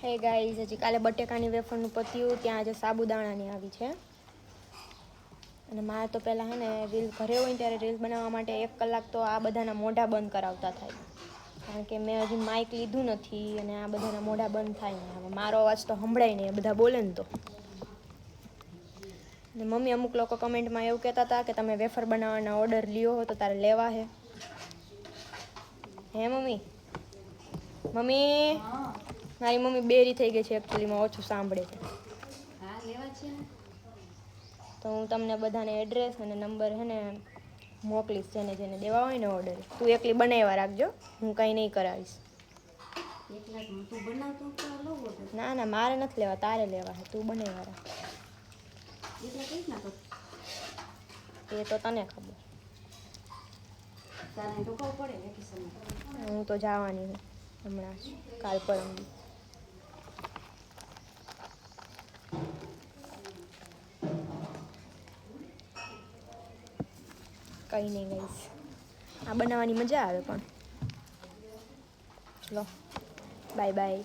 Hey guys, હજી કાલે બટેકાની વેફરનું પત્યું, ત્યાં આજે સાબુદાણાની આવી છે. અને મારે તો પહેલાં હે ને રીલ ઘરે હોય ને ત્યારે રીલ બનાવવા માટે 1 કલાક તો આ બધાના મોઢા બંધ કરાવતા થાય, કારણ કે મેં હજી માઇક લીધું નથી અને આ બધાના મોઢા બંધ થાય ને હવે મારો અવાજ તો સંભળાય નહીં, એ બધા બોલે ને તો. ને મમ્મી અમુક લોકો કમેન્ટમાં એવું કહેતા હતા કે તમે વેફર બનાવવાના ઓર્ડર લ્યો હો તો તારે લેવા હે. હે મમ્મી? મમ્મી મારી મમ્મી બેરી થઈ ગઈ છે, એકચ્યુઅલીમાં ઓછું સાંભળે છે. હા, લેવા છે ને. તો હું તમને બધાને એડ્રેસ અને નંબર હે ને મોકલીશ, જેને જેને દેવા હોય ને ઓર્ડર. તું એકલી બનાવ્યા રાખજો, હું કંઈ નહીં કરાવીશ. એકલા તું બનાવતો તો લઉં ઓર્ડર. ના ના, મારે નથી લેવા, તારે લેવા હે, તું બનાવ્યા રાખ. એકલા કઈ ના કર. એ તો તને ખબર. તારે રોકાવું પડે વેકેશનમાં. હું તો જવાની હું હમણાં જ, કાલ પરમ દી. કંઈ નહીં ગઈશ, આ બનાવવાની મજા આવે પણ. ચલો બાય બાય.